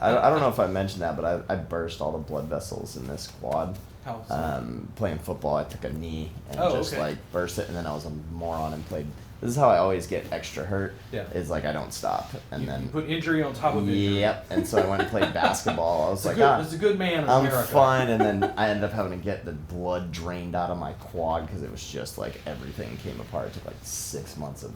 I don't know if I mentioned that, but I burst all the blood vessels in this quad. How so? Playing football, I took a knee and just okay. like burst it, and then I was a moron and played. This is how I always get extra hurt. Yeah. Is like I don't stop, and You then put injury on top of injury. Yep. And so I went and played basketball. I was like, It's a good man in I'm America. fine, and then I ended up having to get the blood drained out of my quad because it was just like everything came apart. It took like 6 months of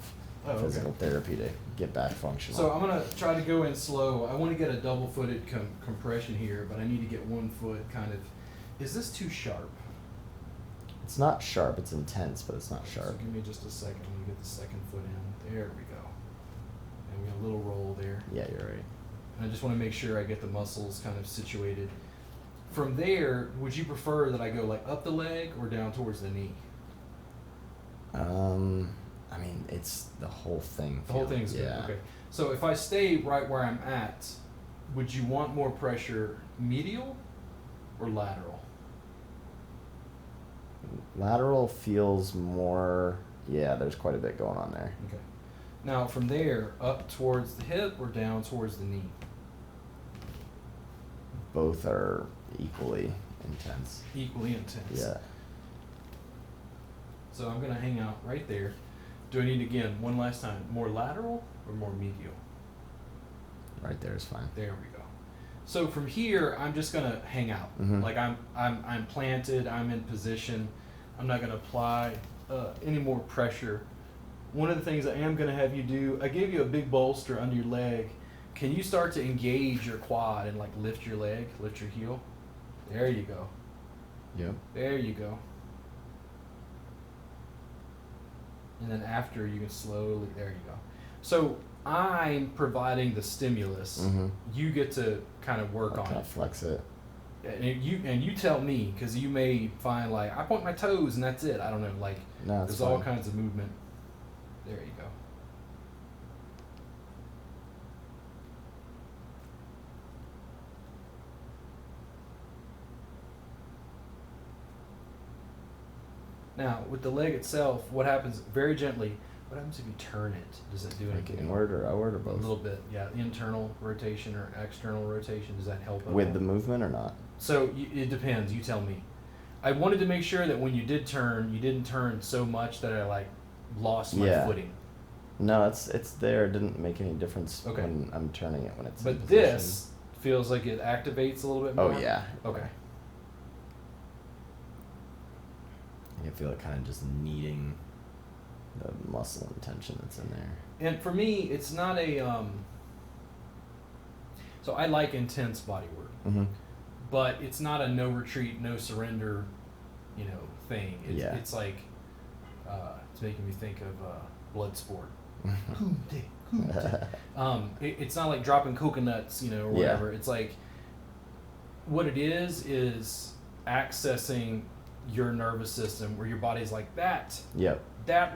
physical therapy to get back functional. So I'm gonna try to go in slow. I want to get a double-footed compression here, but I need to get one foot kind of. Is this too sharp? It's not sharp. It's intense, but it's not sharp. So give me just a second. Let me get the second foot in. There we go. And we got a little roll there. Yeah, you're right. And I just want to make sure I get the muscles kind of situated. From there, would you prefer that I go like up the leg or down towards the knee? I mean, it's the whole thing. The whole thing's good. Okay. So if I stay right where I'm at, would you want more pressure medial or lateral? Lateral feels more. Yeah, there's quite a bit going on there. Okay. Now from there, up towards the hip or down towards the knee? Both are equally intense. Equally intense. Yeah. So I'm going to hang out right there. Do I need, again, one last time, more lateral or more medial? Right there is fine. There we go. So from here, I'm just going to hang out. Mm-hmm. Like I'm planted, I'm in position. I'm not going to apply any more pressure. One of the things I am going to have you do, I gave you a big bolster under your leg. Can you start to engage your quad and like lift your leg, lift your heel? There you go. Yep. There you go. And then after, you can slowly, there you go. So I'm providing the stimulus. Mm-hmm. You get to kind of work on Kind it. of flex it. And you tell me, because you may find like, I point my toes and that's it. I don't know, like No, there's it's all fine. kinds of movement. There you go. Now, with the leg itself, what happens very gently, what happens if you turn it? Does it do Like anything? inward or outward or A both? little bit, yeah. Internal rotation or external rotation, does that help at With all? the movement or not? So it depends, you tell me. I wanted to make sure that when you did turn, you didn't turn so much that I like lost my Yeah. footing. No, it's there. It didn't make any difference Okay. when I'm turning it when it's in But position. this feels like it activates a little bit more. Oh yeah. Okay. You can feel it kind of just kneading the muscle and tension that's in there. And for me, it's not a so I like intense body work, Mm-hmm. but it's not a no retreat, no surrender, thing. Yeah. It's like it's making me think of blood sport. It's not like dropping coconuts, or whatever. Yeah. It's like what it is accessing your nervous system where your body's like that Yep.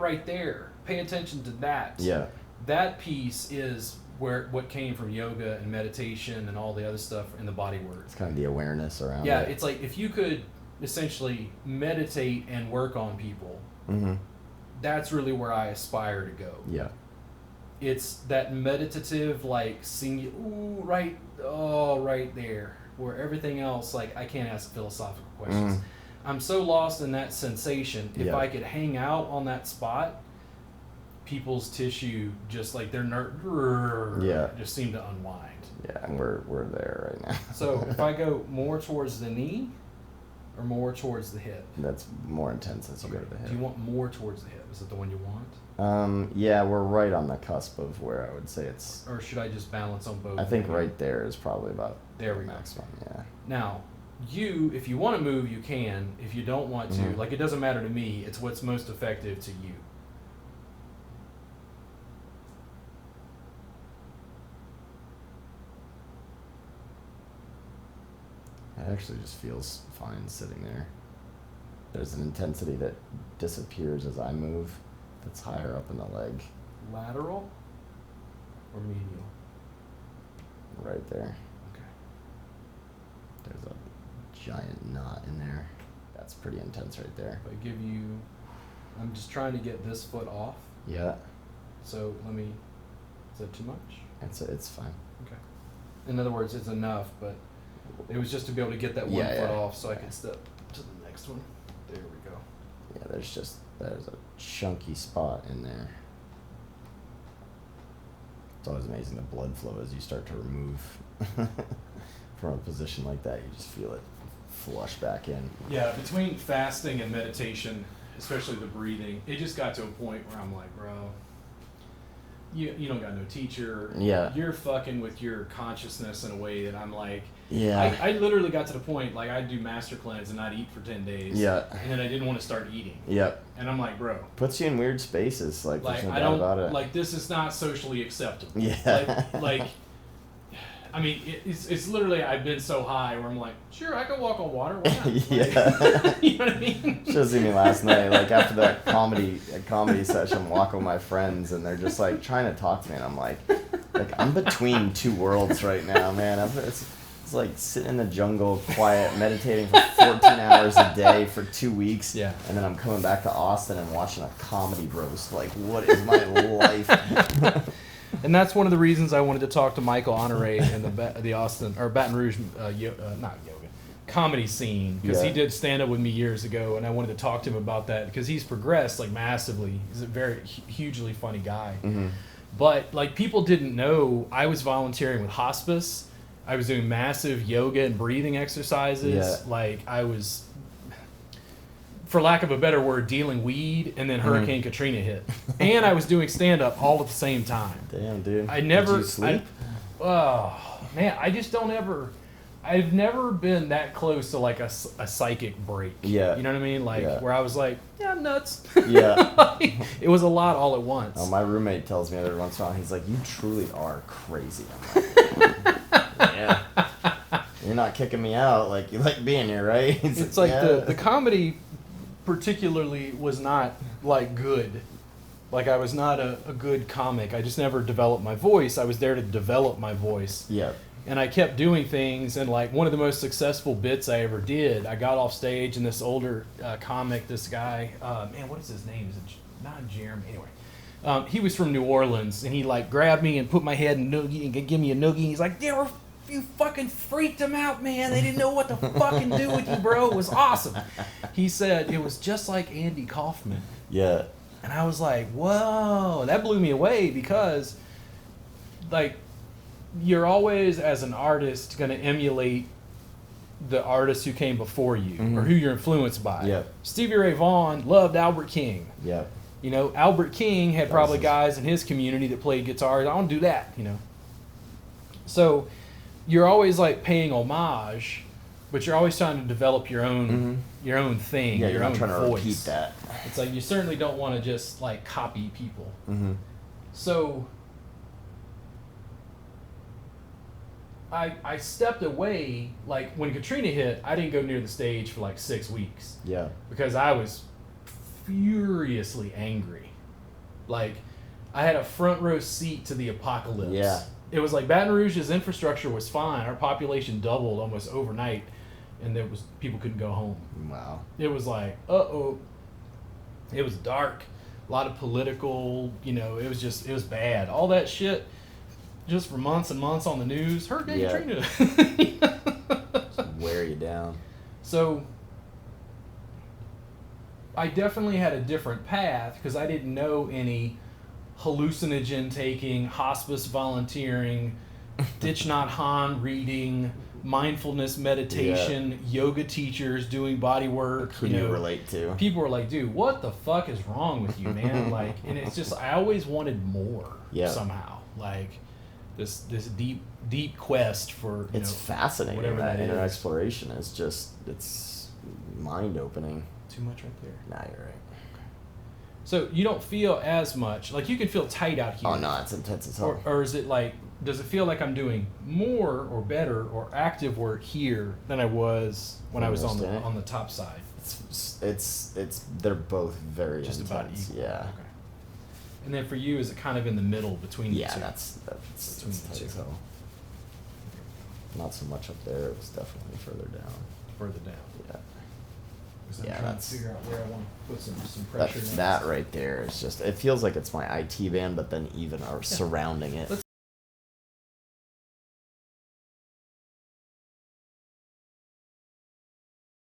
right there. Pay attention to that. Yeah. That piece is what came from yoga and meditation and all the other stuff in the body work. It's kind of the awareness around Yeah, it. it's like if you could essentially meditate and work on people, Mm-hmm. that's really where I aspire to go. Yeah. It's that meditative, like right there, where everything else, like I can't ask philosophical questions. Mm. I'm so lost in that sensation. If Yeah. I could hang out on that spot, people's tissue just like their Yeah. just seem to unwind. Yeah, and we're there right now. So if I go more towards the knee or more towards the hip? That's more intense as you go to the hip. Do you want more towards the hip? Is it the one you want? Yeah, we're right on the cusp of where I would say it's. Or should I just balance on both? I think right there is probably about There the we go. maximum. Yeah. Now, if you want to move, you can. If you don't want to, Mhm. like it doesn't matter to me. It's what's most effective to you. It actually just feels fine sitting there. There's an intensity that disappears as I move that's higher up in the leg. Lateral or medial? Right there. Okay. There's a giant knot in there. That's pretty intense right there. If I give you, I'm just trying to get this foot off. Yeah, So is that too much? it's fine. Okay. In other words, it's enough, but it was just to be able to get that one foot off so I could step to the next one. There we go. Yeah, there's a chunky spot in there. It's always amazing the blood flow as you start to remove from a position like that. You just feel it flush back in. Yeah, between fasting and meditation, especially the breathing, it just got to a point where I'm like, bro, you don't got no teacher. Yeah. You're fucking with your consciousness in a way that I'm like, yeah. I literally got to the point, like, I'd do master cleanse and not eat for 10 days. Yeah. And then I didn't want to start eating. Yep. And I'm like, bro. Puts you in weird spaces. Like there's no I doubt don't, about it. like, this is not socially acceptable. Yeah. Like I mean, it's literally, I've been so high where I'm like, sure, I could walk on water. Why not? Yeah. You know what I mean? Should have seen me last night. Like after that comedy session, I'm walking with my friends, and they're just like trying to talk to me, and I'm like I'm between two worlds right now, man. It's like sitting in the jungle, quiet, meditating for 14 hours a day for 2 weeks. Yeah. And then I'm coming back to Austin and watching a comedy roast. Like, what is my life? And that's one of the reasons I wanted to talk to Michael Honore in the Austin or Baton Rouge, not yoga, comedy scene, because he did stand up with me years ago, and I wanted to talk to him about that because he's progressed like massively. He's a very hugely funny guy. Mm-hmm. But like people didn't know I was volunteering with hospice. I was doing massive yoga and breathing exercises. Yeah. Like I was, for lack of a better word, dealing weed, and then Hurricane Katrina hit. And I was doing stand-up all at the same time. Damn, dude. Did you sleep? Oh, man, I just don't ever... I've never been that close to, like, a psychic break. Yeah. You know what I mean? Like, where I was like, yeah, I'm nuts. Yeah. Like, it was a lot all at once. Oh, my roommate tells me every once in a while, he's like, you truly are crazy. I'm like, yeah. You're not kicking me out. Like, you like being here, right? It's like the comedy particularly was not like good. Like I was not a good comic. I just never developed my voice. I was there to develop my voice. Yeah. And I kept doing things, and like one of the most successful bits I ever did, I got off stage and this older comic, this guy, man, what is his name? Is it not Jeremy? Anyway, he was from New Orleans, and he like grabbed me and put my head in a noogie and give me a noogie. He's like, you fucking freaked them out, man. They didn't know what to fucking do with you, bro. It was awesome. He said it was just like Andy Kaufman. Yeah. And I was like, whoa. That blew me away because, like, you're always, as an artist, going to emulate the artists who came before you or who you're influenced by. Yeah. Stevie Ray Vaughan loved Albert King. Yeah. You know, Albert King had probably guys in his community that played guitars. I want to do that, you know. So you're always like paying homage, but you're always trying to develop your own thing, Yeah, your you're own not trying voice. to repeat that. It's like you certainly don't want to just like copy people. Mm-hmm. So I stepped away. Like when Katrina hit, I didn't go near the stage for like 6 weeks. Yeah. Because I was furiously angry. Like I had a front row seat to the apocalypse. Yeah. It was like Baton Rouge's infrastructure was fine. Our population doubled almost overnight, and people couldn't go home. Wow. It was like, uh-oh. It was dark. A lot of political, it was bad. All that shit, just for months and months on the news. Hurricane Katrina. Just wear you down. So I definitely had a different path because I didn't know any hallucinogen taking, hospice volunteering, Thich Nhat Hanh reading, mindfulness meditation, yoga teachers doing body work. Who do you relate to? People were like, dude, what the fuck is wrong with you, man? Like, and it's just, I always wanted more somehow. Like this deep quest for, it's fascinating. whatever that inner is. exploration is just, it's mind opening. Too much right there. Nah, you're right. So you don't feel as much, like you can feel tight out here. Oh no, it's intense as hell. Or is it like, does it feel like I'm doing more or better or active work here than I was when I was on the top side? It's they're both very just intense. about equal. Yeah. Okay. And then for you, is it kind of in the middle between the two? Yeah, that's between it's the tight two. as hell. Not so much up there. It was definitely further down. Further down. Yeah. Because I'm Yeah, trying that's- to figure out where I want to put some pressure. That right there is just, it feels like it's my IT band, but then even surrounding it.